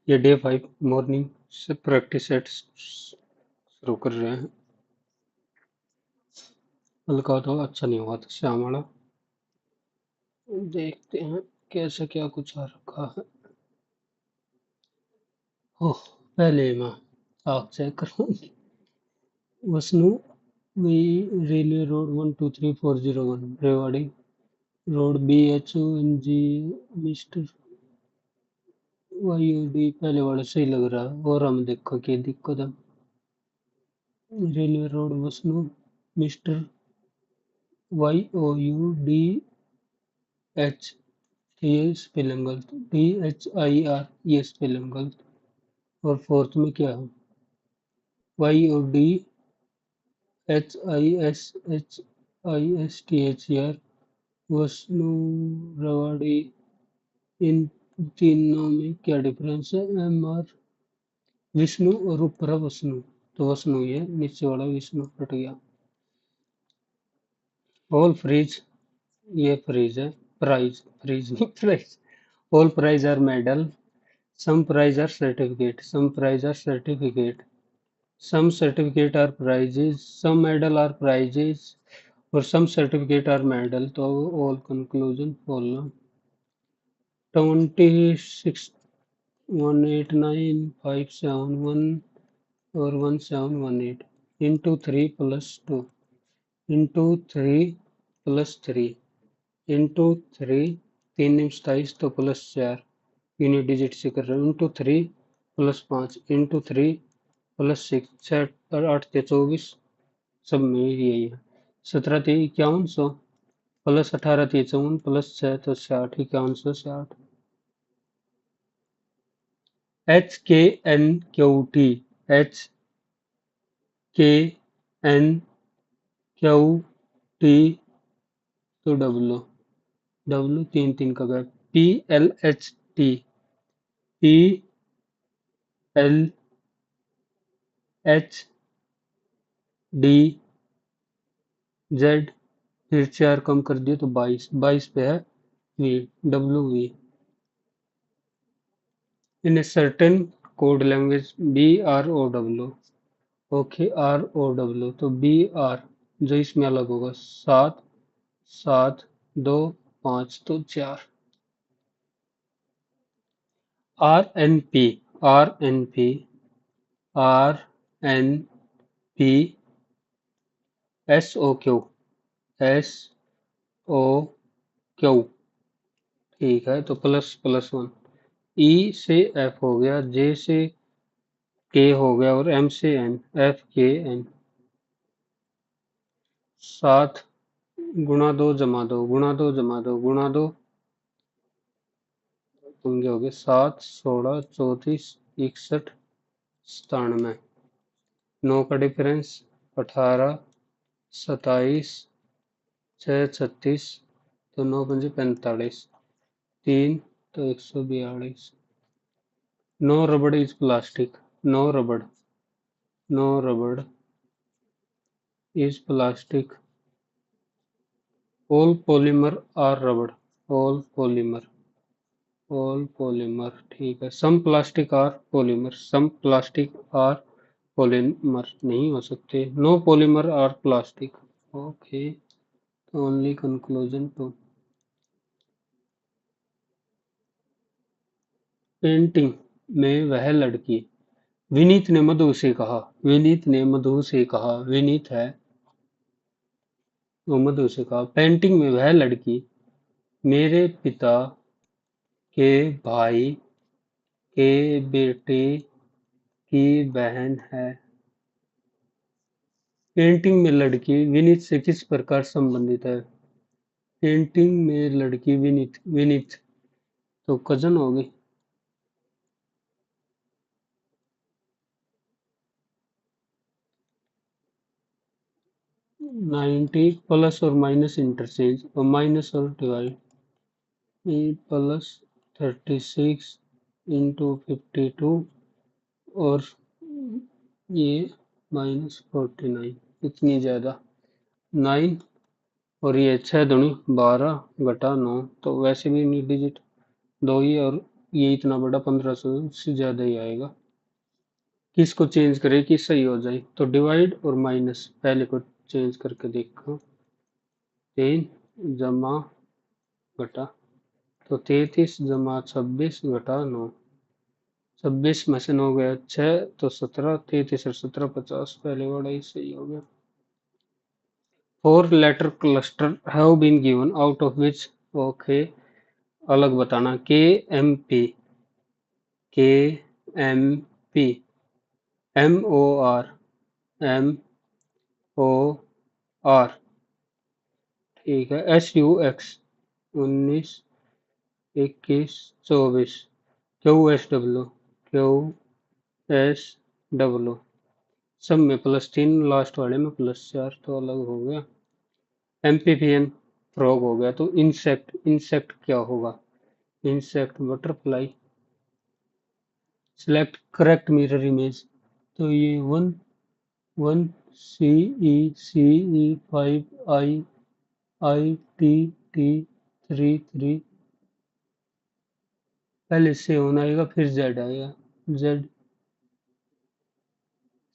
ये day 5 morning से practice set शुरू कर रहे हैं। हल्का तो अच्छा नहीं हुआ था श्याम वाला। देखते हैं कैसे क्या कुछ आ रखा है। ओह, पहले मैं आग चेक करूँ। वसनु V railway road 123401 Rewari road BHONG mister YOD पहले वाला सही लग रहा है। और हम देखो क्या दिक्कत है। रेलवे रोड वसनु मिस्टर YOUDH ये स्पेलिंग गलत, DHIR ये स्पेलिंग गलत। और फोर्थ में क्या है, YODHISHISTH यार। वसनु रवाड़ी, इन तीनों में क्या डिफरेंस है? MR विष्णु और ऊपर है वसनु, तो वसनु ये नीचे वाला विष्णु हट गया। ऑल फ्रीज, ये फ्रीज है। प्राइज, फ्रीज नहीं prize. All prize are medal, some prize are certificate, some prize are certificate, some certificate are prizes, some medal are prizes, और some certificate are medal। तो all conclusion बोलना। 26,189,571 और 1718 into 3 plus 2 into 3 plus 3 into 3 3 27 तो plus 4 unit digit से कर रहे हो। Into 3 plus 5 into 3 plus 6 6 और 8 के 24 सब में यही है। 17 थे 5100 प्लस 18 थे 54 प्लस 6 तो 60 5160। HKNQT HKNQT तो डब्लो डब्लो 3 3 का गैप। PLHT PLHDZ फिर 4 कम कर दिए तो 22 22 पे है V WV। In a certain code language BROW। Okay ROW तो BR जो इसमें अलग होगा 7 7 2 5 तो 4। RNP RNP RNP SOQ SOQ ठीक है। तो प्लस प्लस 1। E से F हो गया, J से K हो गया और M से N FKN। 7 गुणा 2 जमा 2 गुणा 2 जमा 2 गुणा 2 होंगे हो गए 7 16 34 61 97। 9 का डिफरेंस 18 27 6 36 तो 9 पंजे 45 3 तो 142। No rubber is plastic, no rubber, no rubber is plastic. All polymer are rubber, all polymer, all polymer ठीक है। Some plastic are polymer, some plastic are polymer नहीं हो सकते। No polymer are plastic. Okay, only conclusion two. Painting में वह लड़की, विनीत ने मधु से कहा, विनीत ने मधु से कहा, विनीत है वो मधु से कहा। पेंटिंग में वह लड़की मेरे पिता के भाई के बेटे की बहन है। पेंटिंग में लड़की विनीत से किस प्रकार संबंधित है? पेंटिंग में लड़की विनीत, विनीत तो कजन होगी। 90 प्लस और माइनस इंटरचेंज और माइनस और डिवाइड। प्लस 36 इंटू 52 और ये माइनस 49 इतनी ज्यादा 9 और ये 6 दूनी 12 घटा 9 तो वैसे भी यूनिट डिजिट 2 ही और ये इतना बड़ा 1500 से ज़्यादा ही आएगा। किसको चेंज करें कि सही हो जाए, तो डिवाइड और माइनस पहले को चेंज करके देखो। 3 जमा घटा, तो 33 जमा 26 घटा 9, 26 में से 9 गया 6, तो 17, 33 और 17 50, पहले वाला ही सही हो गया। 4 letter cluster have been given out of which, okay अलग बताना, K M P, K M P, M O R, M O R, ठीक है, S U X 19, 21, 24, Q S W, Q S W, सब में +3, लास्ट वाले में +4, तो अलग हो गया। एम्फीबियन फ्रॉग हो गया, तो इंसेक्ट, इंसेक्ट क्या होगा, insect butterfly. Select correct mirror image, तो ये 1 1 सी ई 5 आई टी टी 3 3, पहले 7 आएगा फिर जेड आएगा, जेड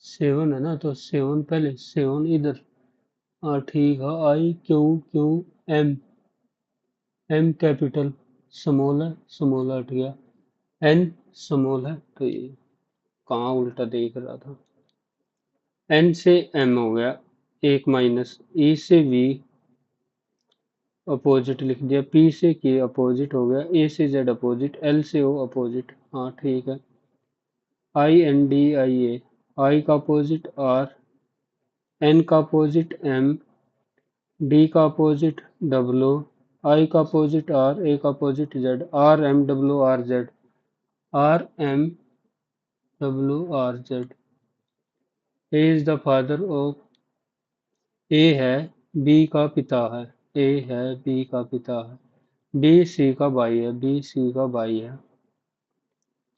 7 है ना, तो 7 पहले, 7 इधर, हाँ ठीक है, I Q Q M, M capital, small है, स्मॉल हट गया, एन स्मॉल है, तो ये कहाँ उल्टा देख रहा था, एन से एम हो गया, एक माइनस, ई से वी अपोजिट लिख दिया, पी से के अपोजिट हो गया, ए से जेड अपोजिट, एल से ओ अपोजिट, हाँ ठीक है, I N D I A, I का अपोजिट आर, एन का अपोजिट एम, डी का अपोजिट डब्ल्यू, आई का अपोजिट आर, ए का opposite Z, R M W R Z, R M W R Z. A is the father of, A है B का पिता है, ए है B का पिता है, बी सी का भाई है, बी सी का भाई है,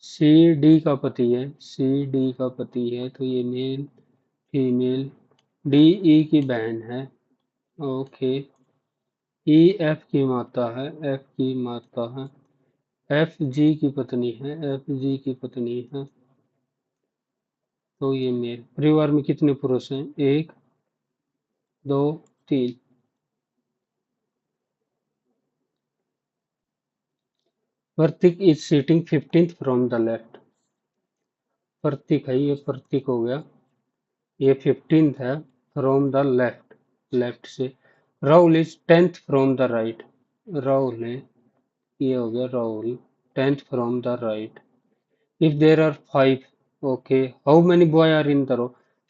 सी डी का पति है, सी डी का पति है, तो ये मेल फीमेल, डी ई की बहन है, ओके, ई एफ की माता है, एफ की माता है, एफ जी की पत्नी है, एफ जी की पत्नी है, तो ये मेल। परिवार में कितने पुरुष हैं, 1 2 3। Pratik is sitting 15th from the left, Pratik है, ये प्रतीक हो गया, ये 15th है फ्रॉम द लेफ्ट, लेफ्ट से। Rahul is 10th from the right, Rahul है, ये हो गया Rahul 10th from the right. If there are 5, okay, how many boy are in the row,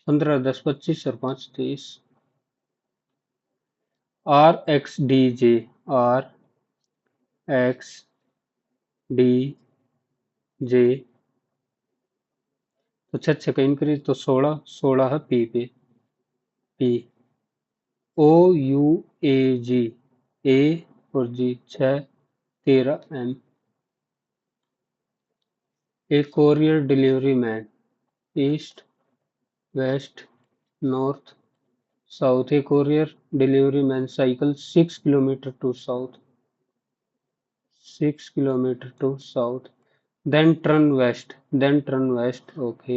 15 10 25 और 5 23। R X D J, R X D J, तो 6 का increase, तो 16 16 है पी पे, P, O U A G, A और G 6 13 M. A courier delivery man, east west north south, a courier delivery man cycle 6 kilometre to south, 6 kilometer to south, then turn west, okay,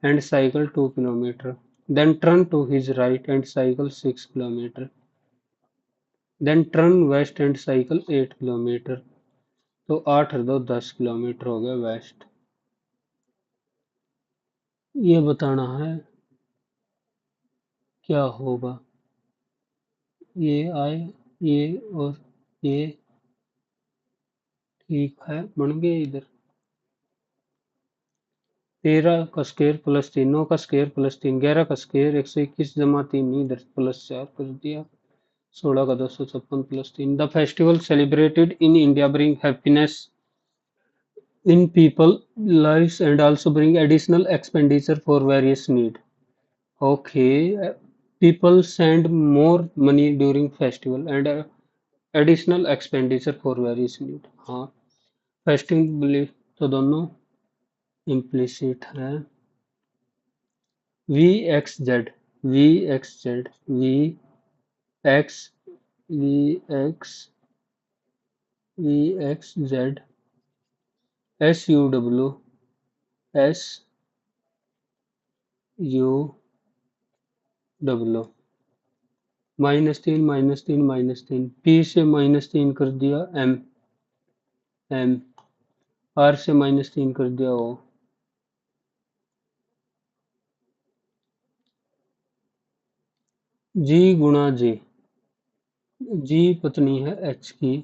and cycle 2 kilometer, then turn to his right and cycle 6 kilometer, then turn west and cycle 8 kilometer, तो 8 और 2 10 kilometre हो गया waste. ये बताना है क्या होगा, ये आए, ये और ये, ठीक है बन गए इधर, 13 का स्क्वायर +3, 9 का स्क्वायर +3, 11 का स्क्वायर 121 जमा 3, इधर +4 कर दिया, 16 का 256 +3। The festival celebrated in India bring happiness in people lives and also bring additional expenditure for various need. Okay, people send more money during festival and additional expenditure for various need. हाँ, festival belief तो दोनों implicit है। V X Z, V X Z, V X, V X, V X Z, SUW SUW -3 P से -3 कर दिया M R से -3 कर दिया O G गुणा J G पत्नी है H की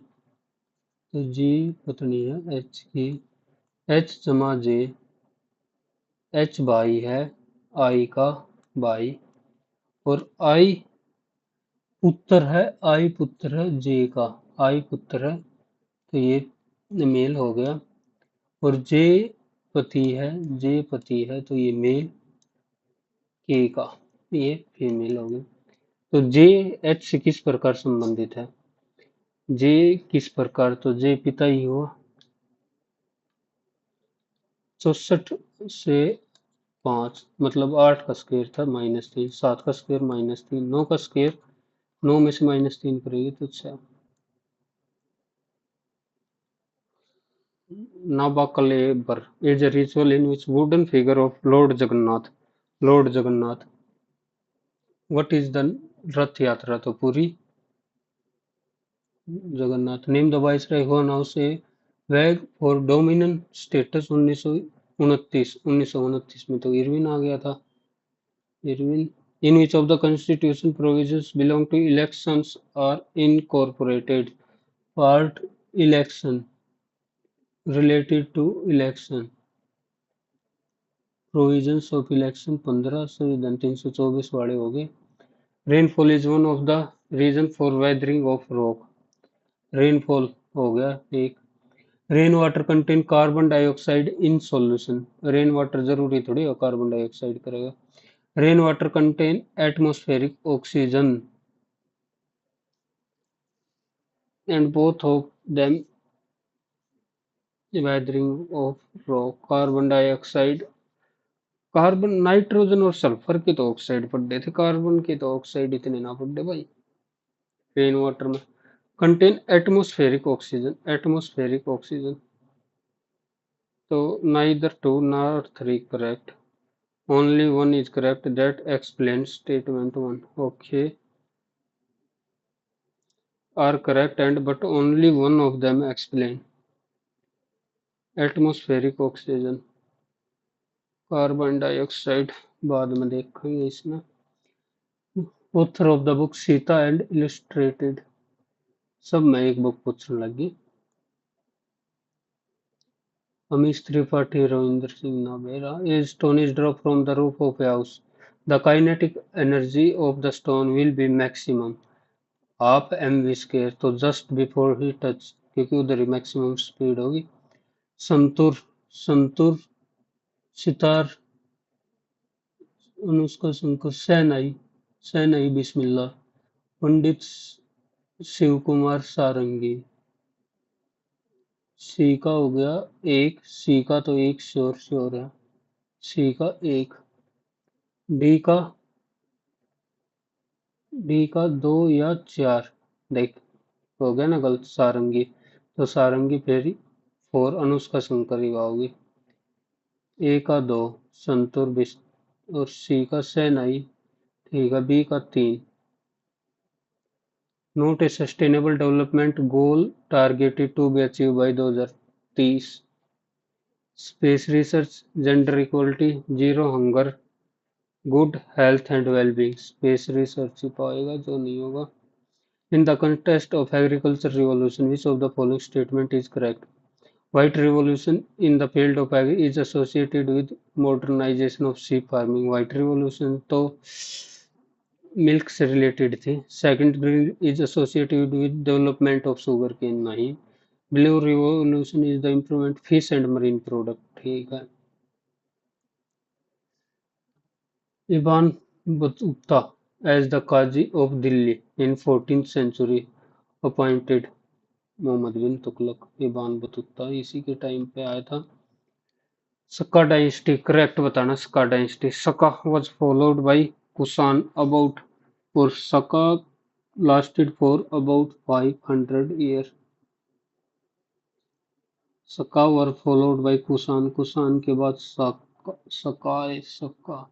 तो G पत्नी है H की H जमा J H भाई है I का भाई और I पुत्र है I पुत्र है J का I पुत्र है तो ये मेल हो गया और J पति है J पति है तो ये मेल K का ये फीमेल हो गया तो J H से किस प्रकार संबंधित है J किस प्रकार तो J पिता ही हुआ 64 से 5 मतलब 8 का स्क्वायर था -3 7 का स्क्वायर -3 9 का स्क्वायर 9 में से -3 करेंगे तो 6 Nabakalebar is a ritual in which wooden figure of Lord Jagannath. What is the Rath Yatra? तो पूरी Jagannath name the viceroy who announced a wag for dominion status 1929 में तो इरविन आ गया था Irwin in which of the constitution provisions belong to elections are incorporated part election related to election provisions of election 15 संविधान 324 वाले हो गए rainfall is one of the reason for weathering of rock rainfall हो गया एक rain water contain carbon dioxide in solution rain water जरूरी थोड़ी है कार्बन डाइऑक्साइड करेगा rain water contain atmospheric oxygen and both of them weathering of rock carbon dioxide carbon nitrogen और sulphur के तो ऑक्साइड पड़े थे कार्बन के तो ऑक्साइड इतने ना पड़े भाई रेन वाटर में कंटेन एटमॉस्फेरिक ऑक्सीजन तो neither two nor three correct only one is correct that explain statement one okay are correct and but only one of them explain atmospheric oxygen carbon dioxide बाद में देखेंगे इसमें author of the book Sita and illustrated सब में एक book पूछने लगी अमीश त्रिपाठी रविंद्र सिंह नाबेरा a stone is drop from the roof of a house the kinetic energy of the stone will be maximum half mv square तो जस्ट बिफोर ही टच क्योंकि उधर ही maximum speed होगी संतुर संतुर सितार अनुष्का शंकर सैनाई बिस्मिल्लाह पंडित शिव कुमार सारंगी सी का हो गया एक सी का तो एक श्योर है सी का एक डी का 2 या 4 देख हो गया ना गलत सारंगी तो सारंगी फिर 4 अनुष्का शंकर ही होगी ए का 2 संतूर बिस्ट और सी का सैनाई ठीक है बी का 3 note a sustainable development goal targeted to be achieve by 2030 space research gender equality zero hunger good health and wellbeing space research ही पाएगा जो नहीं होगा in the contest of agriculture revolution which of the following statement is correct white revolution in the field of agri is associated with modernisation of sheep farming white revolution तो milk से related थी second green is associated with development of sugar cane नहीं blue revolution is the improvement fish and marine product ठीक है Ibn Battuta as the Qazi of Delhi in 14th century appointed Muhammad bin Tughluq Ibn Battuta इसी के time पे आया था सक्का dynasty correct बताना Saka dynasty Saka was followed by Kushan about और Saka lasted for about 500 years Saka were followed by Kushan, Kushan के बाद सकाए सका।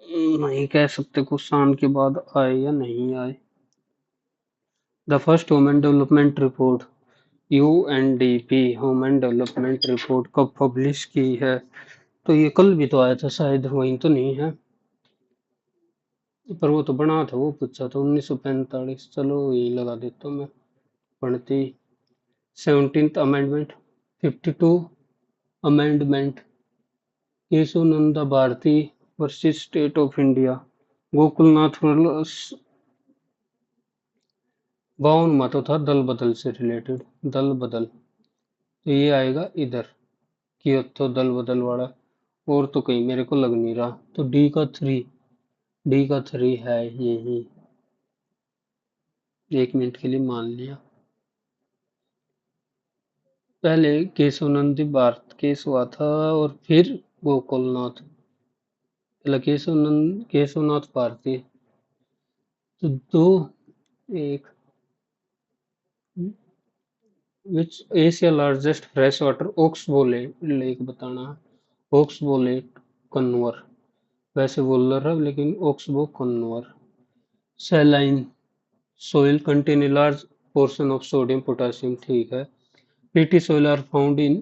नहीं कह सकते कुसान के बाद आए या नहीं आए। The first human development report UNDP human development report कब पब्लिश की है? तो ये कल भी तो आया था शायद, वही तो नहीं है। पर वो तो बना था, वो पूछा था 1945। चलो यही लगा देता हूँ मैं। पढ़ती 17th amendment, 52 amendment, Kesavananda Bharati versus state of India, Golaknath बावन में तो था दल बदल से रिलेटेड, दल बदल, तो ये आएगा इधर कि तो दल बदल वाला। और तो कहीं मेरे को लग नहीं रहा, तो डी का थ्री है यही। एक मिनट के लिए मान लिया। पहले केशवानंद भारत केस हुआ था और फिर गोकुलनाथ, पहले केशवनाथ भारती। तो दो एक, which Asia largest fresh water oxbow lake बताना है। ओक्सबो लेक कन्वर, वैसे वोलर है लेकिन oxbow Kanwar. Saline soil contain a large portion of sodium potassium, ठीक है। Peaty soil are found in,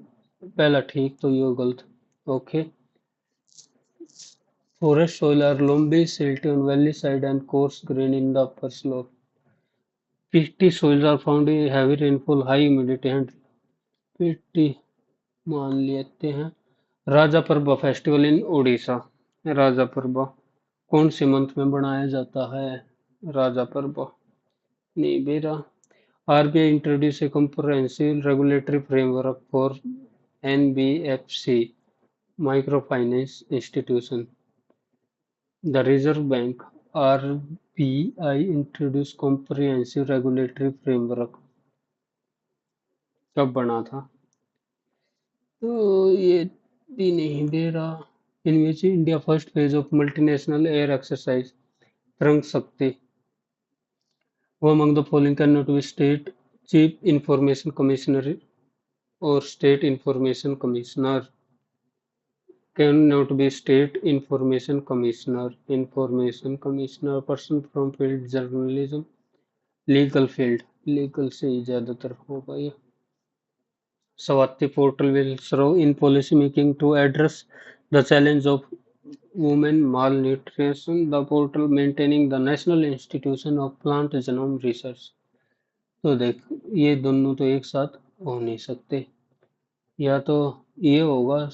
पहला ठीक तो ये गलत। Okay. Forest soil are loamy silty on valley side and coarse grain in the upper slope. Peaty soils are found in heavy rainfall high humidity and PT मान लेते हैं। राजा परबा festival in Orissa, राजा परबा कौन से मंथ में बनाया जाता है? राजा परबा नहीं बेरा। RBI introduce A comprehensive regulatory framework for NBFC microfinance institution. The Reserve Bank (RBI) introduced comprehensive regulatory framework कब बना था? तो ये भी नहीं दे रहा। In which India first phase of multinational air exercise Rang Shakti, वो among the following can not be state chief information commissioner और state information commissioner, can not be state information commissioner person from field journalism, legal field, legal से ही ज्यादातर होगा ये। Swati portal will serve in policy making to address the challenge of women malnutrition. The portal maintaining the National Institution of Plant Genome Research. तो देख, ये दोनों तो एक साथ हो नहीं सकते, या तो ये होगा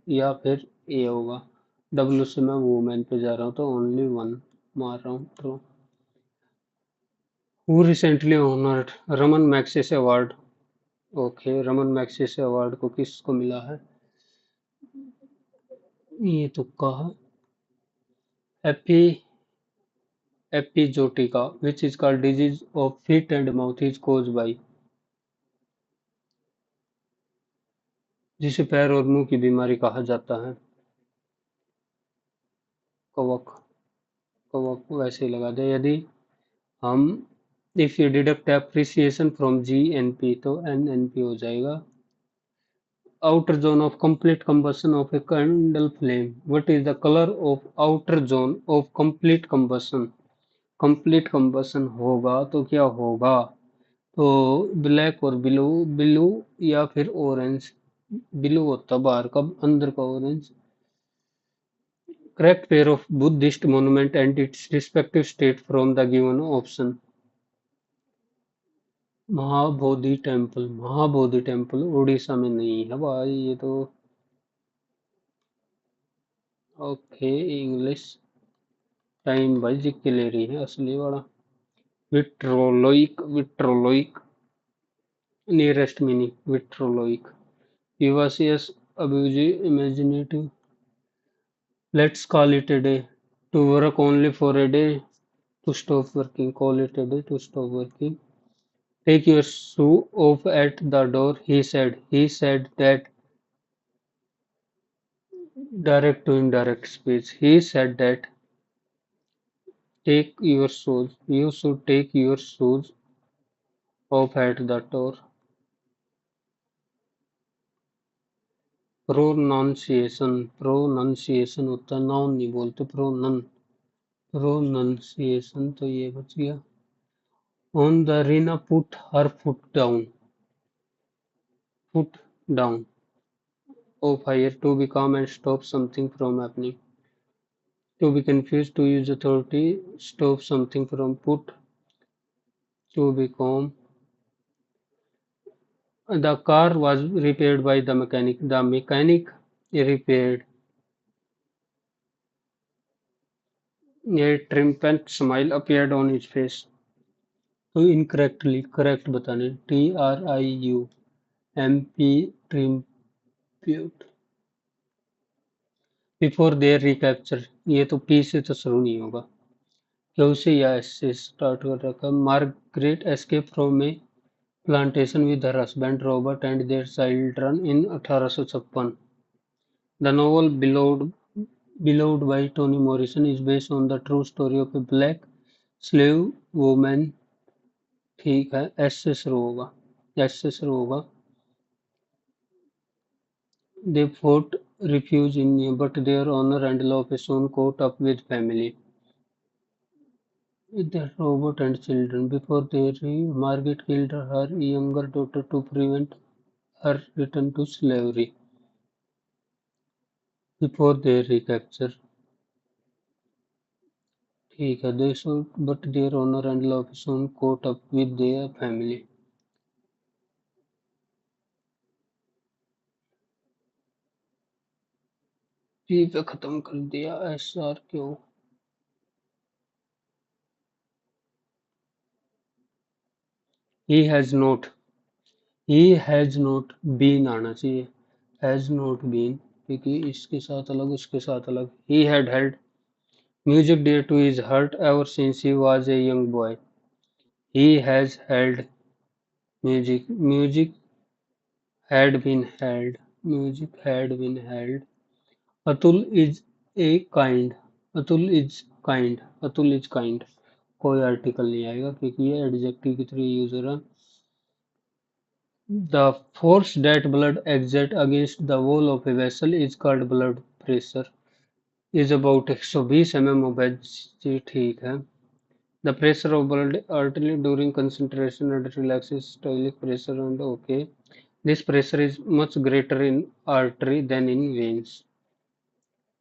या फिर ये होगा। डब्ल्यू से मैं वुमेन पे जा रहा हूँ तो ओनली वन मार रहा हूँ। तो who recently honoured Raman Magsaysay award? Okay, Raman Magsaysay award को किसको मिला है? ये तुक्का है। एपी एपिजोटिका which is called disease of feet and mouth is caused by, जिसे पैर और मुंह की बीमारी कहा जाता है। कवक, कवक वैसे ही लगा दे। यदि हम if you deduct appreciation from GNP तो एनएनपी हो जाएगा। outer zone of complete combustion of a candle flame, what is the color of outer zone of complete combustion? Complete combustion होगा तो क्या होगा? तो ब्लैक और ब्लू, ब्लू या फिर ऑरेंज। ब्लू होता बाहर का, अंदर का orange. Correct pair of Buddhist monument and it's respective state from the given option. Mahabodhi temple Orissa में नहीं है भाई ये तो। ओके, इंग्लिश टाइम भाई जी के ले रही है असली वाला। Vitriolic nearest meaning vitriolic, vivacious, abusive, imaginative. Let's call it a day. To work only for a day. To stop working. Call it a day. To stop working. Take your shoe off at the door, he said. He said that direct to indirect speech. He said that take your shoes. You should take your shoes off at the door. Pronunciation, pronunciation होता है, noun नहीं बोलते, pronunciation. तो ये बच गया। On the Reena put her foot down of higher to be calm and stop something from happening. To be confused, to use authority, stop something from put, to be calm. The car was repaired by the mechanic. The mechanic repaired. A triumphant smile appeared on his face. तो incorrectly correct बताने TRIUMP ट्रिम्प्यूट before there recapture. ये तो P से तो शुरू नहीं होगा, क्यों से या एस से स्टार्ट कर रखा। Margaret escape from A plantation with her husband Robert and their children in 1856. The novel beloved by Toni Morrison is based on the true story of a black slave woman। ठीक है, S से शुरू होगा, S से शुरू होगा। They fought refuge in but their honor and love soon caught up with family, with their Robert and children. Before they Margaret killed her younger daughter to prevent her return to slavery. Before their recapture, ठीक है, they should but their honor and love soon caught up with their family। P पे खत्म कर दिया, S R Q. He has not been आना चाहिए, has not been, क्योंकि इसके साथ अलग उसके साथ अलग। He had held music dear to his heart ever since he was a young boy। He has held music had been held music had been held। Atul is a kind, Atul is kind, Atul is kind. कोई article नहीं आएगा क्योंकि ये adjective की तरह use हो रहा। The force that blood exerts against the wall of a vessel is called blood pressure। is about 120 mm of जी ठीक है। The pressure of blood artery during concentration and relaxation systolic pressure and okay। This pressure is much greater in artery than in veins।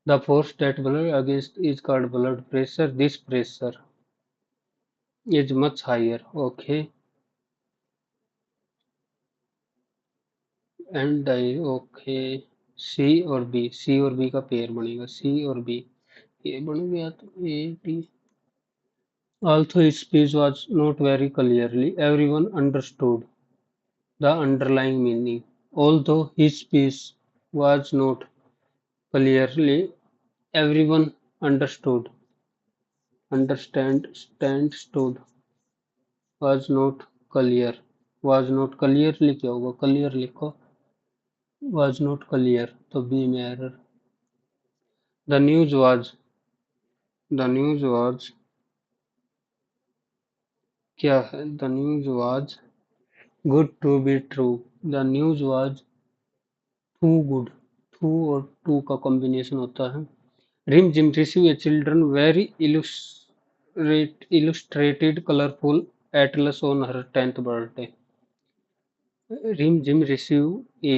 The force that blood against is called blood pressure। This pressure is much higher। Okay। And I okay। सी और B का pair बनेगा, सी और B. ये बन गया तो A D. Although his speech was not very clearly, everyone understood the underlying meaning। Although his speech was not clearly, everyone understood, stand stood, was not clear, was not clearly क्या होगा, clear लिखो, was not clear तो B में error। The news was, the news was क्या है, the news was good to be true। The news was too good। Two और two का combination होता है। Rimjhim receive a children very illustrated colorful atlas on her 10th birthday। Rimjhim receive a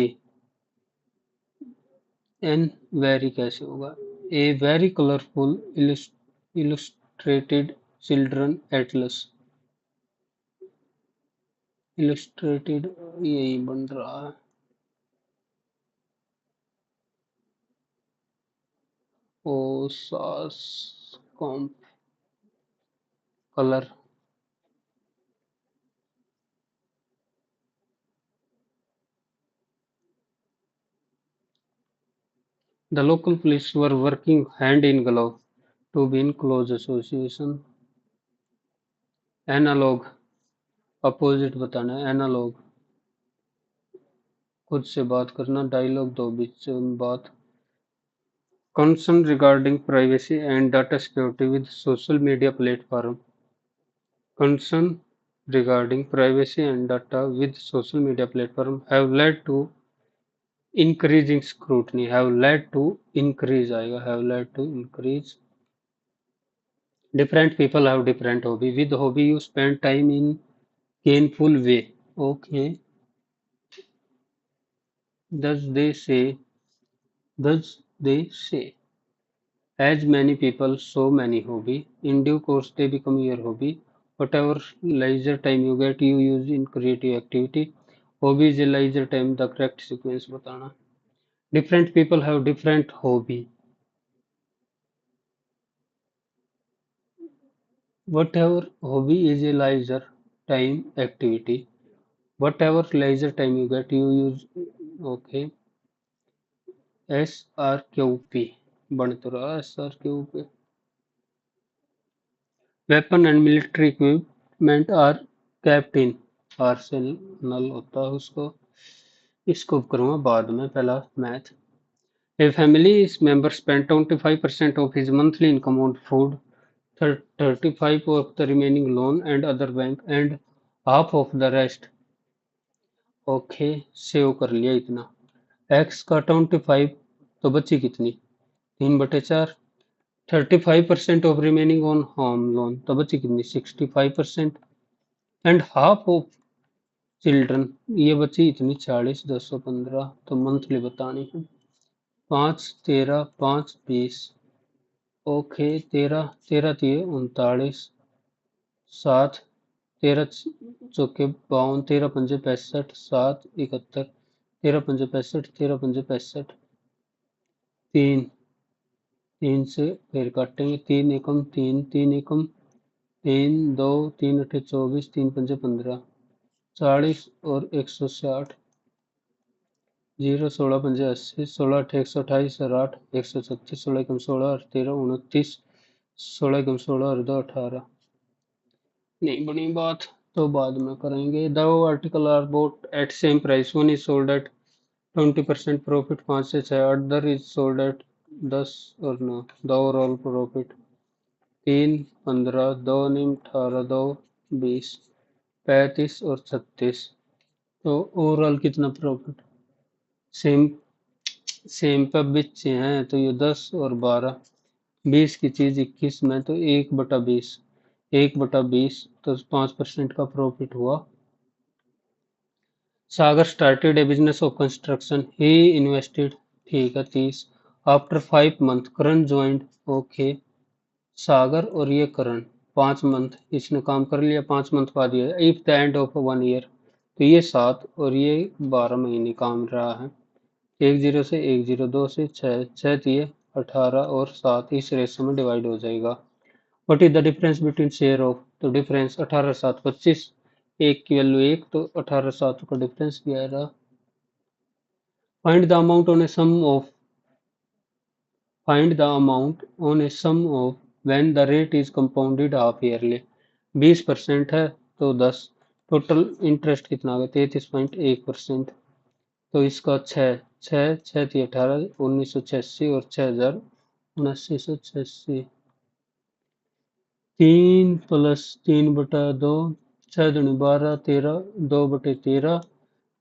an very कैसे होगा, a very colourful illustrated children atlas, illustrated यही बन रहा है। ओसास कॉम्प colour. The local police were working hand in glove to be in close association। Analogue opposite बताना है, एनालॉग खुद से बात करना, डायलॉग दो बीच में बात। Concern regarding privacy and data security with social media platform। Concern regarding privacy and data with social media platform have led to increasing scrutiny have led to increase आएगा have led to increase. Different people have different hobby. With hobby you spend time in gainful way. Okay. Thus they say, thus they say, as many people, so many hobby. In due course, they become your hobby. Whatever leisure time you get, you use in creative activity. Hobby is a leisure time, the correct sequence बताना. Different people have different hobby. Whatever hobby is a leisure time activity. Whatever leisure time you get, you use. Okay. SRQP. बन तो रहा SRQP. Weapon and military equipment are kept in arsenal होता है उसको. इसको करूँगा बाद में, पहला math. A family's member spent 25% of his monthly income on food, 35 of the remaining loan and other bank, and half of the rest. Okay, save कर लिया इतना. एक्स का 25, तो बची कितनी? 3/4. 35% of remaining on home loan, तो बची कितनी? 65%. एंड हाफ ऑफ चिल्ड्रन, ये बची इतनी 40, 215. तो मंथली बतानी है. 5 13 5 20. ओके, 13 13 दिए 39. 7 13 चौके 52, 13 पंजे 65, 7 71. 13 पंजे 65, 13 पंजे 65. 3 3 से फिर काटेंगे. 3 एकम 3, 3 एकम 3, 2 3 अठे 24, 3 पंजे 15, 40 और 160. 0 16 पंजे 80, 16 अठे 128 और 8 136, 16 एकम 16 और 13 29, 16 एकम 16 और 2 18. नहीं बनी बात, तो बाद में करेंगे. The article are bought at same price. One is sold at 20% profit, 5 से 6. अदर इज सोल्ड एट 10 और 9. द ओवरऑल प्रॉफिट 3 15, 2 निम 18, 2 20, 35 और 36. तो ओवरऑल कितना प्रॉफिट? सेम सेम पे बच्चे हैं तो ये 10 और 12. 20 की चीज 21 में, तो 1/20. 1/20 तो 5% का प्रॉफिट हुआ. Sagar started a business of construction. He invested, ठीक है 30. After 5 month Karan joint. Okay, Sagar और ये करण 5 मंथ इसने काम कर लिया, 5 मंथ बाद ये if the end of 1 year, तो ये 7 और ये 12 महीने काम रहा है. 1 0 से 1 0, 2 से 6, 6 दिए 18 और 7 इस रेशो में डिवाइड हो जाएगा. What is the difference between share of, तो डिफरेंस 18 7 25. एक की वैल्यू 1, तो 18 7 का डिफरेंस क्या आएगा? Find the amount on a sum of, find the amount on a sum of when the rate is compounded half yearly. 20% है तो 10. Total interest कितना आ गया? 33.1%. तो इसका 6 6 6 थी 18, 1986 और 6000 1986. 3 + 3/2, 6 दूनी 12, 13, 2/13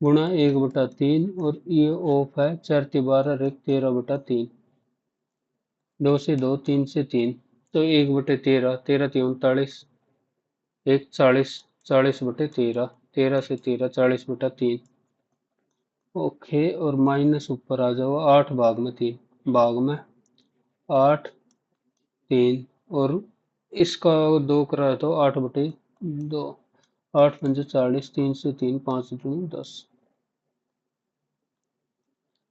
गुणा 1/3. और ये ऑफ है 4 × 12 और 13/3. 2 से 2, 3 से 3, तो 1/13. 13 थी 39, 1 40, 40/13. 13 से 13, 40/3. ओके, और माइनस ऊपर आ जाओ 8 भाग में 3, भाग में 8 3. और इसका 2 करा तो 8/2. 8 पंजे 40, 3 से 3, 5 दूनी 10.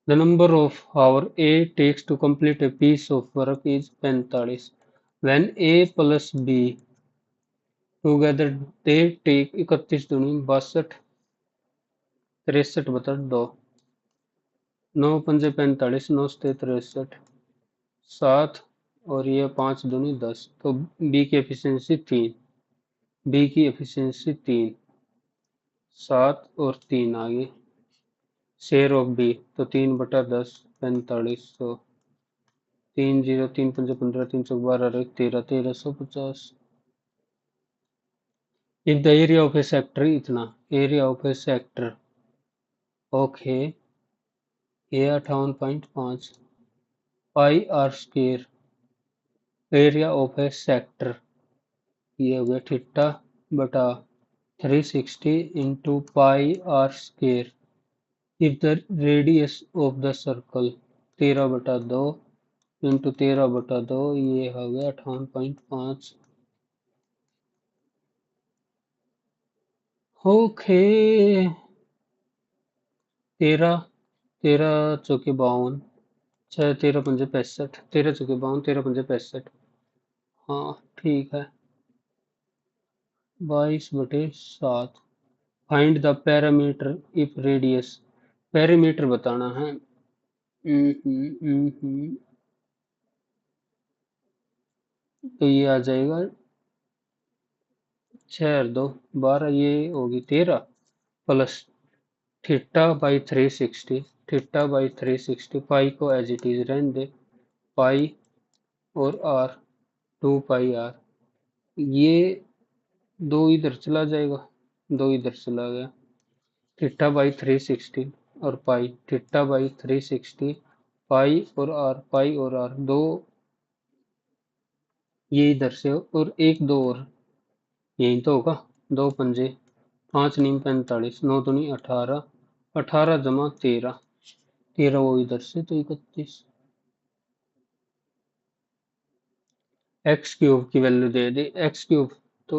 The number of hour A takes to complete a piece of work is 45. When A plus B together they take 31 दूनी 62, 63/2. 9 पंजे 45, 9 से 63, 7 और ये 5 दूनी 10. तो बी की एफिशिएंसी 3, बी की एफिशिएंसी 3. 7 और 3 आ गई. शेयर ऑफ बी, तो 3/10 45. तो 3 0 3 पंजे 15, 3 चौक 12 1 13, 1350. If the area of a sector, इतना area of a sector. Okay, ये 58.5 pi r square area of a sector, ये हो गया थीटा बटा 360 into pi r square. If the radius of the circle 13/2 into 13/2, ये हो गया 58.5। ओके, 13 13 चौके 52, 6 13 पंजे 65, 13 चौके 52, 13 पंजे 65। हाँ ठीक है, 22/7। Find the parameter if radius, parameter बताना है। तो ये आ जाएगा 6 और 2 12, ये होगी 13 plus theta by 360, theta by 360, पाई को एज इट इज रहने दे, पाई और आर 2 पाई आर, ये 2 इधर चला जाएगा, 2 इधर चला गया, थीटा बाई 360 और पाई, थीटा बाई 360 पाई और आर, पाई और आर, 2 ये इधर से और 1 2 और यही तो होगा, 2 पंजे 5 नीम 45, 9 दूनी 18, 18 जमा 13, 13 वो इधर से तो 31। एक्स क्यूब की वैल्यू दे दी, एक्स क्यूब तो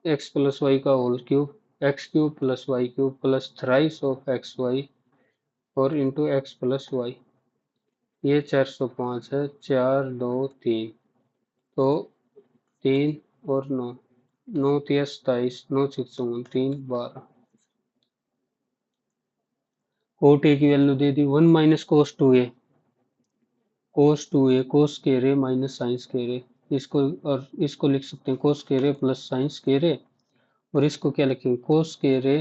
एक्स प्लस वाई का whole cube, X cube plus Y cube plus thrice of X Y और इंटू एक्स प्लस वाई, ये 405 है, 4 2 3, तो 3 और 9, 9 3 27, 9 6 3 12। कोट ए की वैल्यू दे दी 1 माइनस कोस 2a, कोस 2a कोस के रे माइनस साइंस के रे, इसको और इसको लिख सकते हैं कोस के रे प्लस साइंस के रे, और इसको क्या लिखेंगे कोस के रे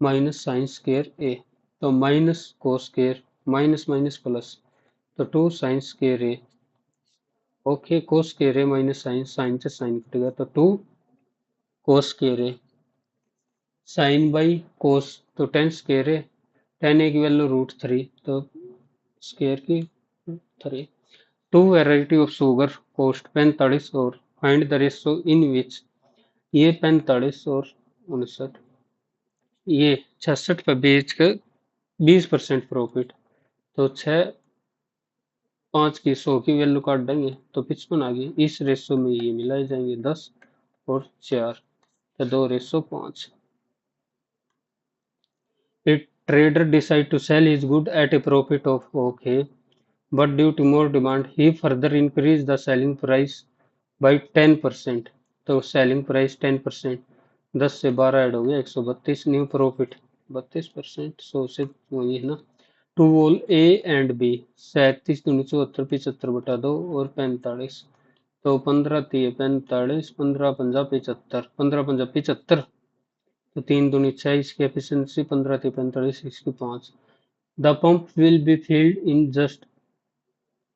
माइनस साइंस स्केयर ए, तो minus cos square minus minus plus, तो 2 sine square A. Okay, cos square A minus sine, sine से साइन कटेगा तो 2 cos square A, sine by cos तो 10 स्केयर ए, 10 ए की वैल्यू √3, तो स्केयर की 3। 2 वैरायटी ऑफ शुगर कॉस्ट 45 और फाइंड द रेशो इन विच, ये 45 और 59, ये 66 पे बेच कर 20% प्रॉफिट, तो 6 5 की 100 की वैल्यू काट देंगे तो 55 आ गई, इस रेशो में ये मिलाए जाएंगे 10 और 4, तो 2:5। A trader decide to sell his good at a profit of okay, but due to more demand, he further increased the selling price by 10%. तो सेलिंग प्राइस 10%, 10 से 12 ऐड हो गया 132, न्यू प्रॉफिट 32%, 100 से वही है ना। Two valve A and B 37 दूनी 74, 75/2 और 45, तो 15 3 45, 15 पंजा 75, 15 पंजा 75, तो 3 दूनी 6, इसकी एफिशिएंसी 15 3 45, इसकी 5। The pump will be filled in just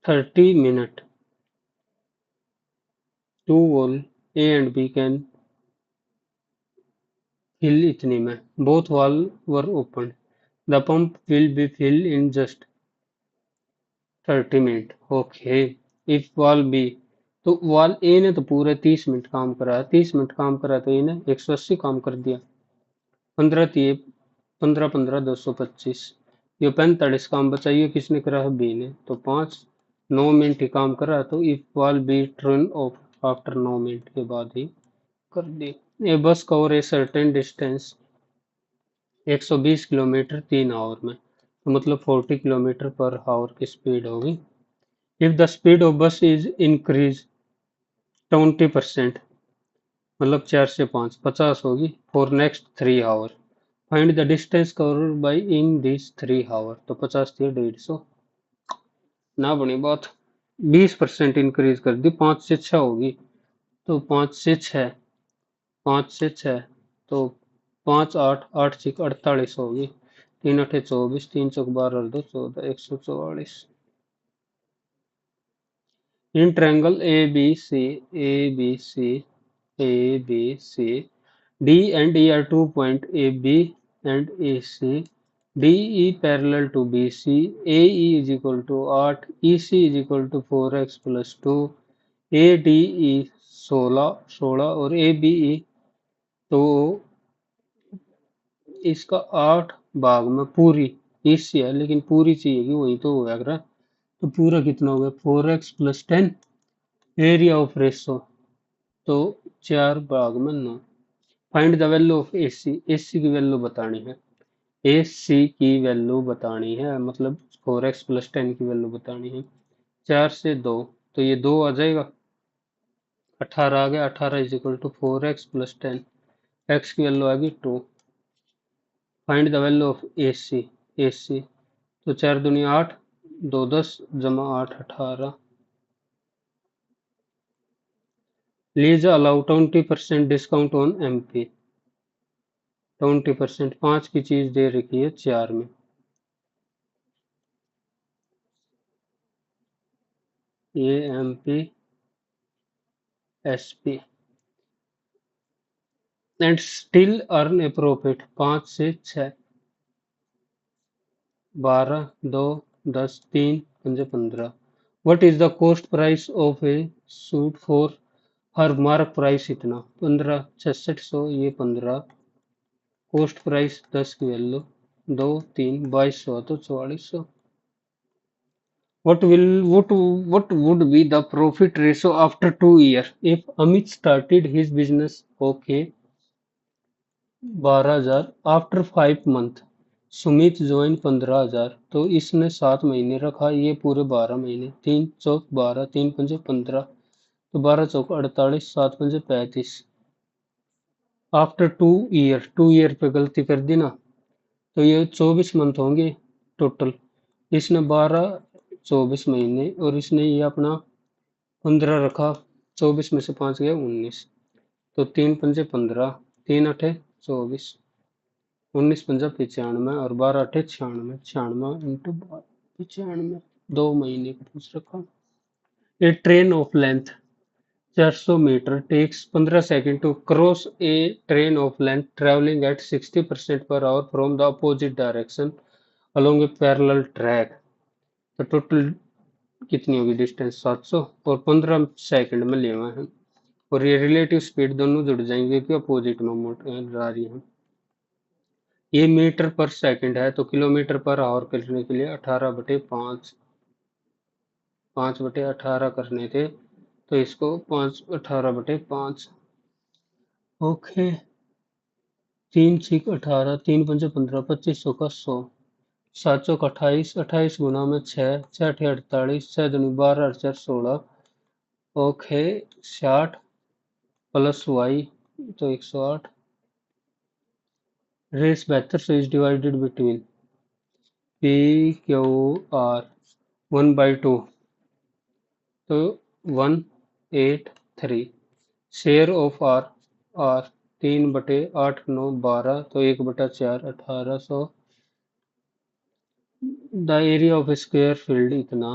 30 minute, two valve A and B can fill इतने में, both valve were open, the pump will be filled in just 30 minute. Okay, if valve B, तो valve A ने तो पूरे 30 minute काम करा, 30 minute काम करा तो ए ने 180 काम कर दिया, 15 3 15 15 225, ये 45 काम बचा, ये किसने करा है बी ने, तो 5 9 मिनट ही काम करा, तो if valve B turn off after 9 minute के बाद ही कर दी। A bus cover a certain distance 120 kilometre 3 hour में, तो मतलब 40 किलोमीटर पर आवर की स्पीड होगी। If the speed of bus is increase 20%, मतलब 4 से 5 50 होगी, for next 3 hour, find the distance covered by in this 3 hour, तो 50 थी 150, ना बनी बात, 20% इंक्रीज कर दी, 5 से 6 होगी, तो 5 से 6, 5 से 6, तो 5 8 8 6 48 होगी, 3 8 24, 3 चौक 12 और 2 14, 144। In triangle A B C, A B C, A B C, D and E are 2 point A B and A C. DE parallel to BC, AE is equal to 8, EC is equal to 4x plus 2, ADE 16 और ABE, तो इसका 8 भाग में पूरी EC है, लेकिन पूरी चाहिए कि वही तो होगा अगर, तो पूरा कितना हो गया 4x plus 10, area of Resso, तो 4 भाग में 9। Find the value of AC, AC की वैल्यू बतानी है, AC की वैल्यू बतानी है, मतलब 4x प्लस 10 की वैल्यू बतानी है। 4 से 2, तो ये 2 आ जाएगा, 18 आ गया, 18 is equal to 4x plus 10, x की वैल्यू आ गई 2। Find the value of AC, AC, तो 4 दूनी 8, 2 10 जमा 8 18। Please allow 20% discount on MP, 20%, 5 की चीज दे रखी है 4 में, ये MP SP, and still earn A profit, 5 से 6, 12 2 10 3 5 15। What is the cost price of A suit for her, mark price इतना 15 6600, ये 15, कॉस्ट प्राइस 10 की वैल्यू 2 3 2200, तो 4400। What would be the profit ratio after 2 years if Amit started his business? Okay, 12,000। After 5 month Sumit join 15,000, तो इसने 7 महीने रखा, ये पूरे 12 महीने, 3 चौक 12 3 पंजे 15, तो 12 चौक 48, 7 पंजे 35। आफ्टर 2 ईयर, 2 ईयर पे गलती कर दी ना, तो ये 24 मंथ होंगे टोटल, इसने 12 24 महीने, और इसने ये अपना 15 रखा, 24 में से 5 गया 19, तो 3 पंजे 15, 3 8 24, 19 पंजा 95 और 12 8 96, 96 इंटू 95, 2 महीने का पूछ रखा। A train of length 400 metre takes 15 second to cross a train of length travelling at 60% per hour from the opposite direction along a parallel track, तो टोटल कितनी होगी डिस्टेंस 700, और 15 सेकेंड में ले हुए हैं, और ये रिलेटिव स्पीड दोनों जुड़ जाएंगे कि अपोजिट में जा रही है। ये मीटर पर सेकंड है, तो किलोमीटर पर आवर करने के लिए 18/5, 5/18 करने थे, तो इसको 18/5। ओके, 3 6 18, 3 5 15, 2500 का 100, 7 चौक 28, 28 गुना में 6, 6 8 48, 6 दूनी 12 और 4 16, ओके 60 प्लस वाई, तो 108। रेस बेहतर से इज डिवाइडेड बिटवीन PQR 1/2, तो 183। शेयर ऑफ आर 3/8 9 12, तो 1/4 1800। The area of square field इतना,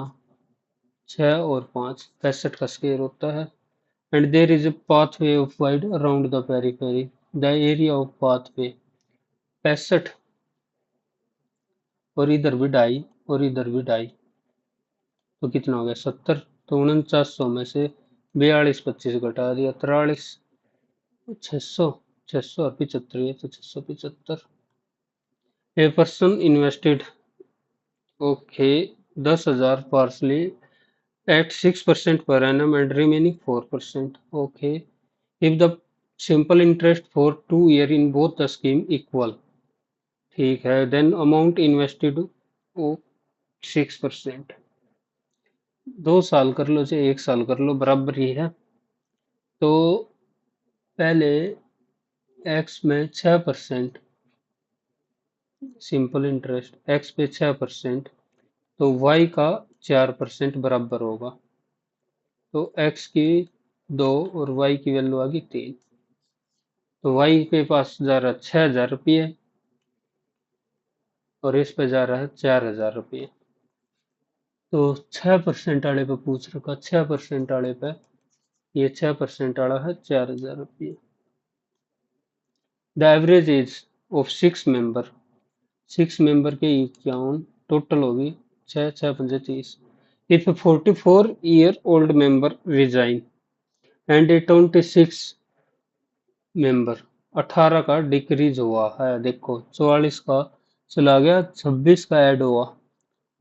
6 और 5 65 का स्क्वायर होता है, and there is a pathway of wide around the periphery, the area of pathway 65, और इधर भी ढाई और इधर भी ढाई, तो कितना हो गया 70, तो 4900 में से 42 25 घटा दिया 43, 600, 600 और 75, ये तो 675। A person invested, okay 10,000 partly at 6% per annum and remaining 4%, okay, if the simple interest for 2 year in both the scheme equal, ठीक है, then amount invested, ओ 6%, 2 साल कर लो चाहे 1 साल कर लो बराबर ही है, तो पहले x में 6% सिंपल इंटरेस्ट, x पे 6%, तो y का 4% बराबर होगा, तो x की 2 और y की वैल्यू आ गई 3, तो y के पास जा रहा है 6,000 रुपये, और इस पे जा रहा है 4,000 रुपये, तो 6% वाले पे पूछ रखा, 6% वाले पे, ये 6% वाला है 4,000 रुपये। The average age of 6 member 6 member के 51, टोटल होगी 6 6 पंजे 30। If 44-year-old member resign and a 26 member 18 का डिक्रीज हुआ है, देखो 44 का चला गया, 26 का ऐड हुआ,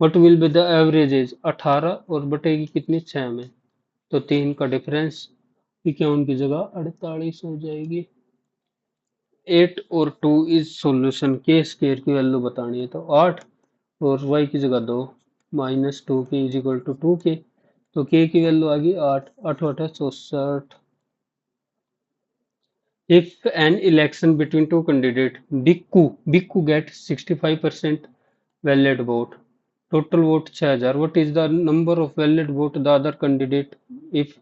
what will be the average age, 18 और बटेगी कितनी 6 में, तो 3 का डिफरेंस 51 की जगह 48 हो जाएगी। 8 और 2 इज सॉल्यूशन, के स्क्वायर की वैल्यू बतानी है तो 8 और y की जगह 2 -2k is equal to 2k, तो k की वैल्यू आ गई 8, 8 8 64। If an election between two candidates, Bikku get 65% valid vote, total vote 6000, what is the number of valid vote the other candidate if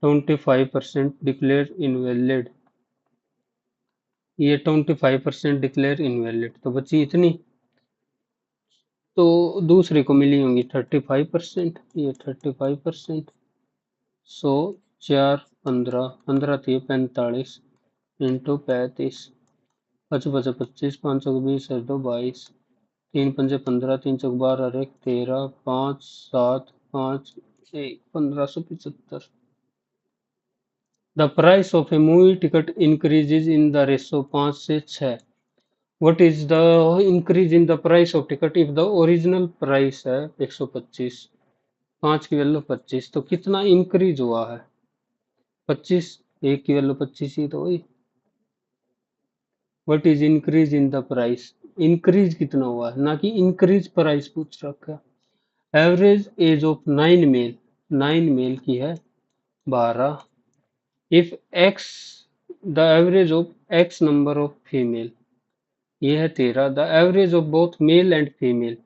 25% declare invalid, ये 25% declare invalid, तो बची इतनी, तो दूसरे को मिली होंगी 35%, ये 35%, 100 4 15 15 थी 45 इंटू 35, पच पच 25, 5 चौक 20 है 2 22, 3 पंजे 15, 3 चौक 12 और 1 13, 5 7 5 1 1575। The price of A movie ticket increases in the ratio 5 से 6, what is the increase in the price of ticket if the original price है 125, 5 की वैल्यू 25, तो कितना इंक्रीज हुआ है 25, एक की वैल्यू 25 ही तो हुई। What is increase in the price, increase कितना हुआ है, ना कि इंक्रीज प्राइस पूछ रखा है। Average age of 9 male, 9 male की है 12, if X the average of X number of female, ये है 13, the average of both male and female,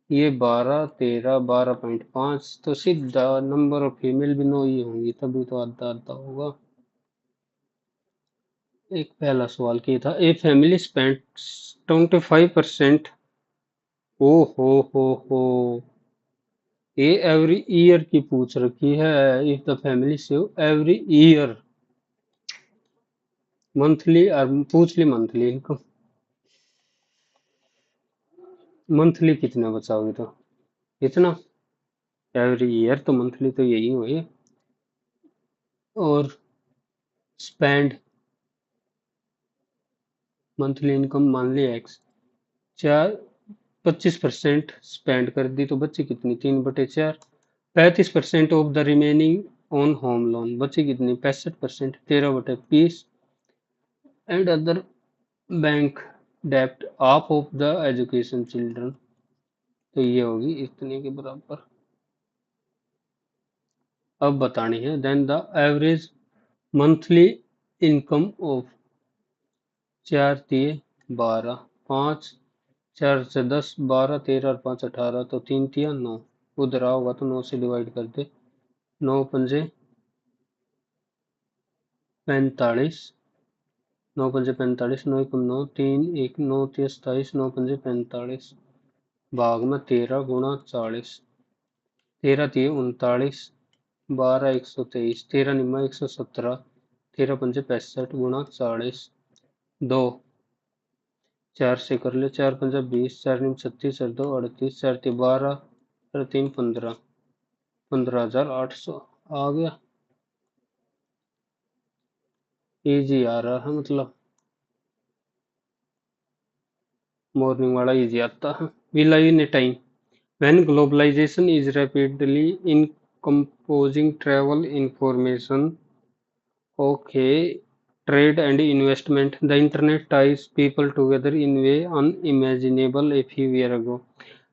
ये 12 13 12.5, तो सीधा नंबर ऑफ फीमेल भी 9 ही होंगी, तभी तो आधा आधा होगा। एक पहला सवाल किया था, ए फैमिली स्पेंड 25%, ओ हो, ये एवरी ईयर की पूछ रखी है, if the family save every year, monthly और पूछ ली मंथली इनकम, मंथली कितना बचाओगे तो इतना, एवरी ईयर तो मंथली तो यही हुए, और स्पेंड मंथली इनकम मान ली एक्स, चार 25% स्पेंड कर दी तो बची कितनी 3/4, 35% of the remaining on home loan, बची कितनी 65%, 13/20, एंड अदर बैंक डेप्ट ऑफ द एजुकेशन चिल्ड्रन, तो ये होगी इतने के बराबर। अब बतानी है then the average monthly income of, 4 दिए 12, 5 4 से 10 12 13 और 5 18, तो 3 तिया 9, उधर आओगा तो 9 से डिवाइड कर दे, 9 पंजे 45, 9 पंजे 45, 9 एकम 9, 3 1 9 तिया 27, 9 पंजे 45, भाग में 13 गुणा 40, 13 तिये 39, 12 123, 13 निम्मा 117, 13 पंजे 65 गुणा 40, 2 4 से कर ले, 4 पंजा 20, 4 निम 36 और 2 38, 4 ती 12 और 3 15, 15,800 आ गया, इजी आ रहा है, मतलब मॉर्निंग वाला इजी आता है। We live in a time when globalisation is rapidly encompassing travel information, okay, trade and investment. The internet ties people together in a way unimaginable a few years ago.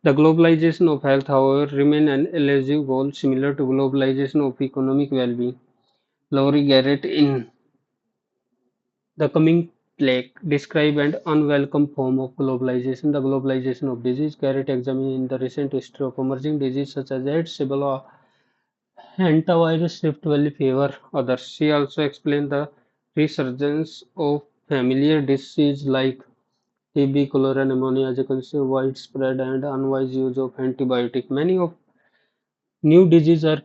The globalization of health, however, remains an elusive goal similar to globalization of economic well-being. Laurie Garrett in The Coming Plague describe an unwelcome form of globalization, the globalization of disease. Garrett examines the recent history of emerging diseases such as AIDS, Ebola, hantavirus, Rift Valley fever, others. She also explained the resurgence of familiar diseases like TB, cholera, pneumonia as a consequence of widespread and unwise use of antibiotics. Many of new diseases are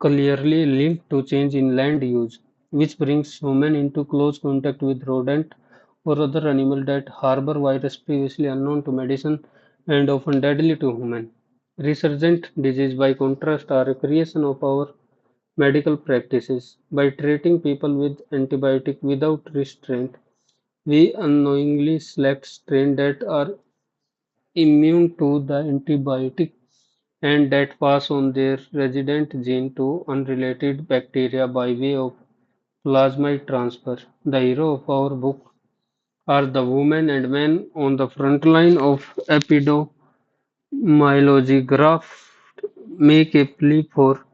clearly linked to change in land use, which brings humans into close contact with rodents or other animal that harbor virus previously unknown to medicine and often deadly to human. Resurgent disease, by contrast, are a creation of our medical practices. By treating people with antibiotic without restraint, we unknowingly select strains that are immune to the antibiotic and that pass on their resident gene to unrelated bacteria by way of plasmid transfer. The hero of our book are the women and men on the front line of epidemiology. Graft make a plea for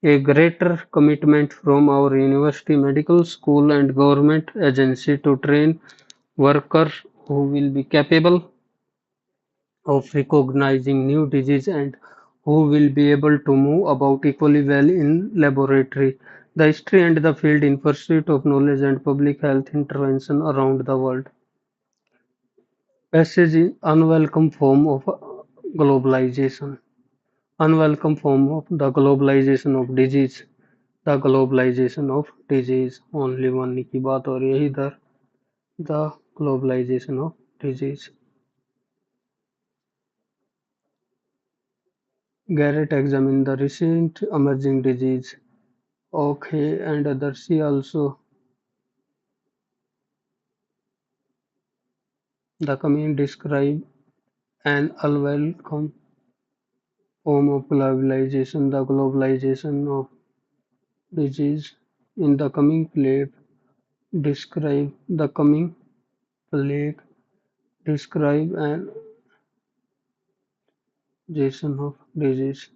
a greater commitment from our university, medical school, and government agency to train workers who will be capable of recognizing new disease and who will be able to move about equally well in laboratory. The history and the field in pursuit of knowledge and public health intervention around the world. Passage in unwelcome form of globalization. Unwelcome form of the globalization of disease. The globalization of disease. Only one की बात हो रही है इधर. The globalization of disease. Garrett examined the recent emerging disease. Okay, and others. She also the coming describe an unwelcome form of globalization, the globalization of disease. In the coming plague, describe the coming plague, describe an generation of disease.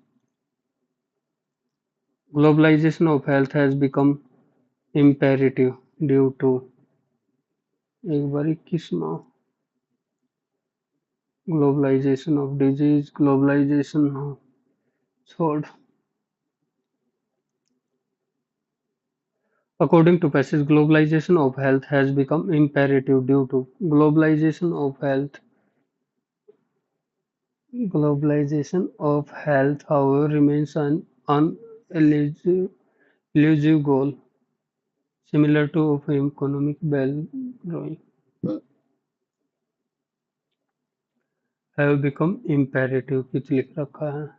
Globalization of health has become imperative due to एक बारी किस्म globalization of disease, globalization of thought. According to Passage, globalization of health has become imperative due to globalization of health. Globalization of health, however, remains an unelusive goal, similar to of economic well-growing, have become imperative. कुछ लिख रखा है.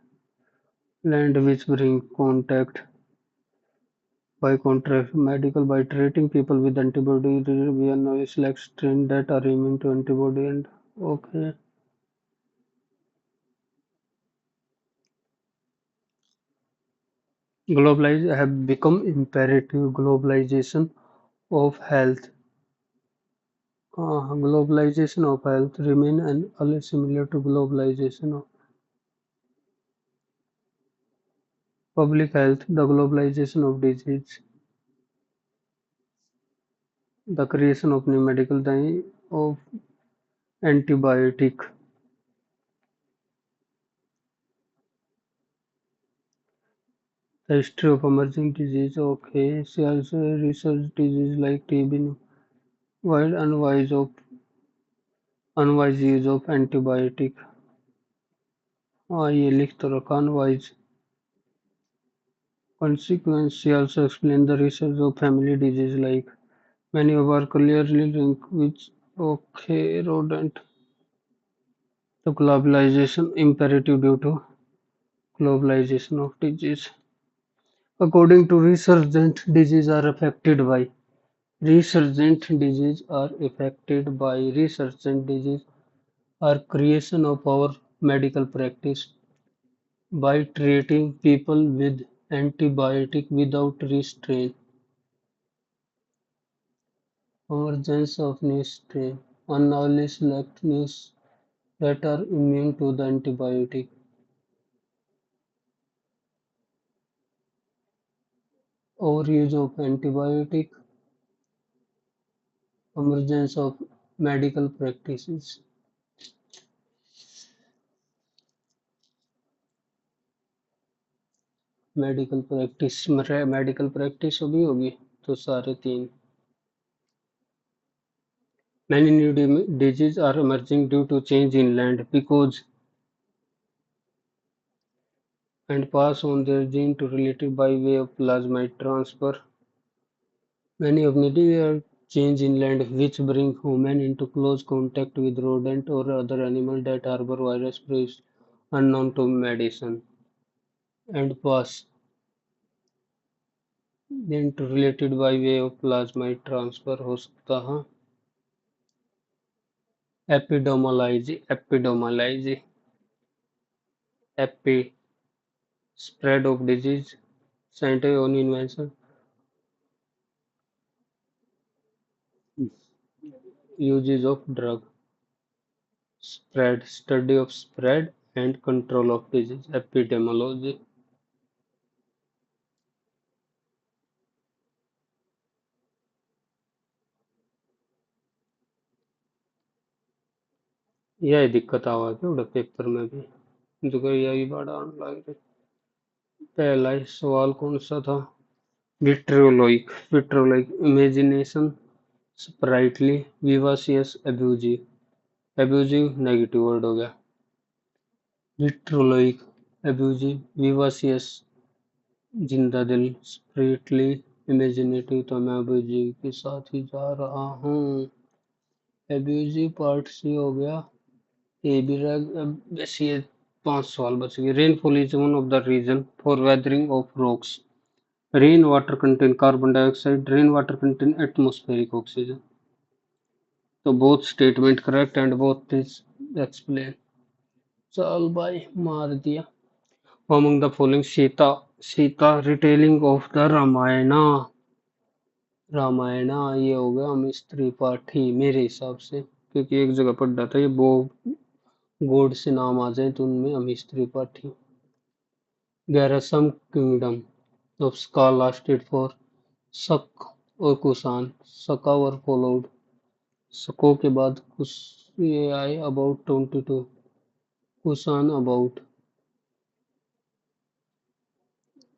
Land which bring contact by contrast medical by treating people with antibody we are now select strain that are immune to antibody and okay. Globalize have become imperative. Globalization of health. Globalization of health remain and always similar to globalization of public health. The globalization of disease. The creation of new medical of antibiotic. The history of emerging disease. Okay, she also research disease like TB. While unwise use of antibiotic. हाँ ये लिख तो रखा unwise consequence. She also explained the research of family disease like many of are clearly linked with okay rodent to globalization imperative due to globalization of disease. According to resurgent disease are affected by resurgent disease are creation of our medical practice by treating people with antibiotic without restraint. Emergence of new strain. Unknowledge select news that are immune to the antibiotic. Overuse of antibiotic. Emergence of medical practices. Medical practice भी होगी तो सारे तीन. Many new diseases are emerging due to change in land because and pass on their gene to relative by way of plasmid transfer. Many of the change inland which bring human into close contact with rodent or other animal that harbor virus previously unknown to medicine, and pass interrelated by way of plasmid transfer हो सकता है. Epidermolysis, epi spread of disease, scientific own invention, uses of drug, spread study of spread and control of disease, epidemiology. यही दिक्कत आवा के उड़ा paper में भी जो कि यही बड़ा लग रहा. पहला ही सवाल कौन सा था? Vitriolic imagination, sprightly, vivacious, abusive negative word हो गया. विट्रोलोइक, एब्यूजिव, विवासियस जिंदा दिल, स्प्रिटली इमेजिनेटिव. तो मैं एब्यूजिव के साथ ही जा रहा हूँ. एब्यूजिव पार्ट सी हो गया. ए भी बस ये 5 सवाल बच गए. Rainfall is one of the reason for weathering of rocks. Rain water contain carbon dioxide, rain water contain atmospheric oxygen. तो both statement correct and both is explain. चल भाई मार दिया. Among the following Sita retelling of the Ramayana ये हो गया अमीश त्रिपाठी मेरे हिसाब से, क्योंकि एक जगह पढ़ रहा था ये वो गॉड से नाम आ जाए तो उनमें Amish Tripathi. 11 kingdom of Saka lasted for Shaka और कुषाण. शका वर फॉलोड. शकों के बाद कुछ ये आए अबाउट 22. कुषाण अबाउट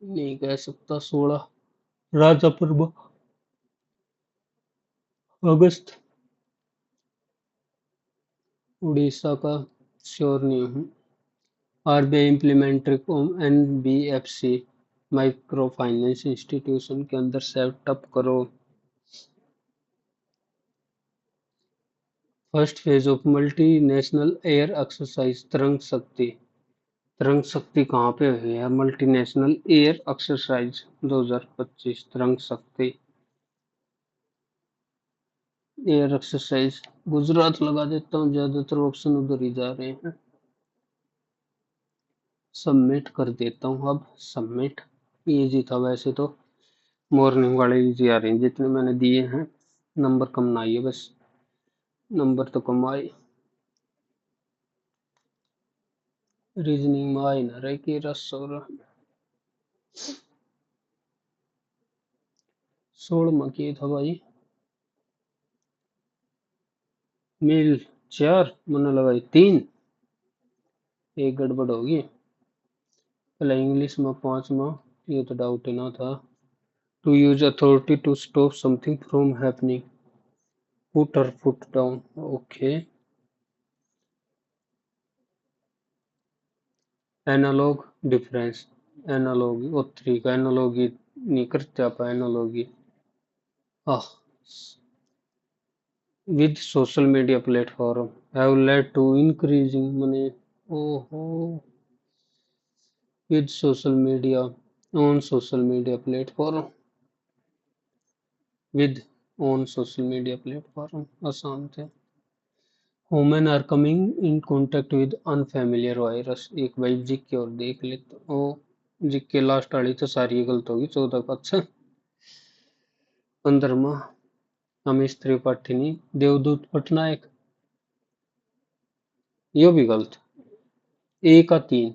नहीं कह सकता. 16 राजा प्रभु अगस्त. उड़ीसा का श्योर नहीं हूँ. RBI implementing NBFC micro finance institution के अंदर सेटअप करो. First phase of multi national air exercise तरंग शक्ति. तरंग शक्ति कहाँ पे हुई है? मल्टी नेशनल एयर एक्सरसाइज 2025 तरंग शक्ति एयर एक्सरसाइज. गुजरात लगा देता हूँ, ज्यादातर ऑप्शन उधर ही जा रहे हैं. सबमिट कर देता हूँ. अब सबमिट इजी था वैसे तो. मॉर्निंग वाले इजी आ रहे हैं जितने मैंने दिए हैं. नंबर कम ना आइए बस. नंबर तो कम आए. रीजनिंग में आए ना रहे कि रस और 16 किए था भाई. मिल 4 मैंने लगाई 3. एक गड़बड़ होगी. पहले इंग्लिश में 5 में ये तो डाउट ना था. To use authority to stop something from happening. Put her foot down. Okay. Analogue difference. Analogy O3 का एनालॉगी नहीं करते आप. Analogy with social media platform have led to increasing money. Oh, with social media on social media platform. With on social media platform आसान थे. Women are coming in contact with unfamiliar virus. एक भाई जिक की और देख लेते. ओ जिक के लास्ट वाली तो सारी गलत होगी. 14 का अच्छा. 15वां अमीश त्रिपाठी नहीं. देवदूत पटनायक यो भी गलत. ए का 3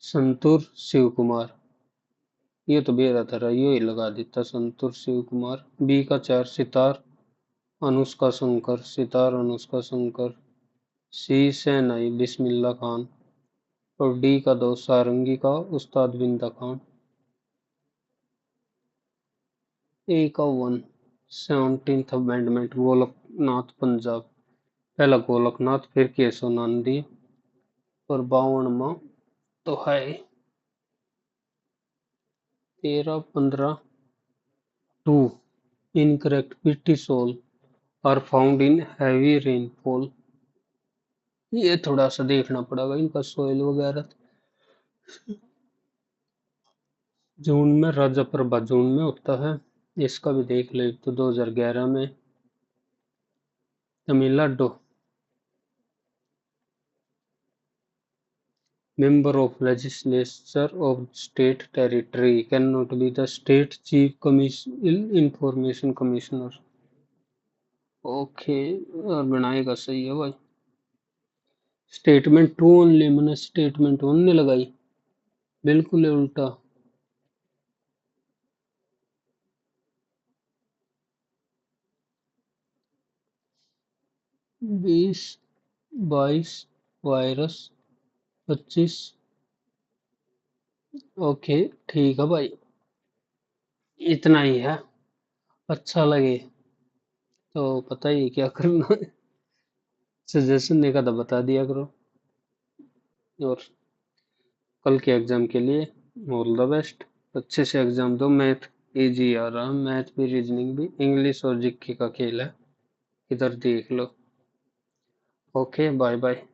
संतूर शिव कुमार. ये तो बेरा था यो ही लगा देता. संतूर शिव कुमार. बी का 4 सितार अनुष्का शंकर. सितार अनुष्का शंकर. सी सेनाई बिस्मिल्ला खान. और डी का 2 सारंगी का उस्ताद बिंदा खान. ए का 1 17th अमेंडमेंट गोलकनाथ पंजाब. पहला गोलकनाथ फिर केशव नंदी और 52 तो है 13 15 2 incorrect, pity soul are found in heavy rainfall. ये थोड़ा सा देखना पड़ेगा इनका सोइल वगैरह। जून में राजा प्रभा जून में होता है, इसका भी देख ले तो 2011 में। Tamil Nadu, member of legislature of state territory cannot be the state chief information commissioner। Okay, और बनाएगा सही है भाई। स्टेटमेंट टू ओनली, मैंने स्टेटमेंट वन ने लगाई, बिल्कुल है उल्टा। 20, 22 वायरस, 25। ओके, ठीक है भाई, इतना ही है। अच्छा लगे तो पता ही है क्या करना है। सजेशन देगा तो बता दिया करो। और कल के एग्जाम के लिए ऑल द बेस्ट। अच्छे से एग्जाम दो। मैथ इजी आ रहा है, मैथ भी रीजनिंग भी। इंग्लिश और जीके का खेल है, इधर देख लो। Okay, bye bye.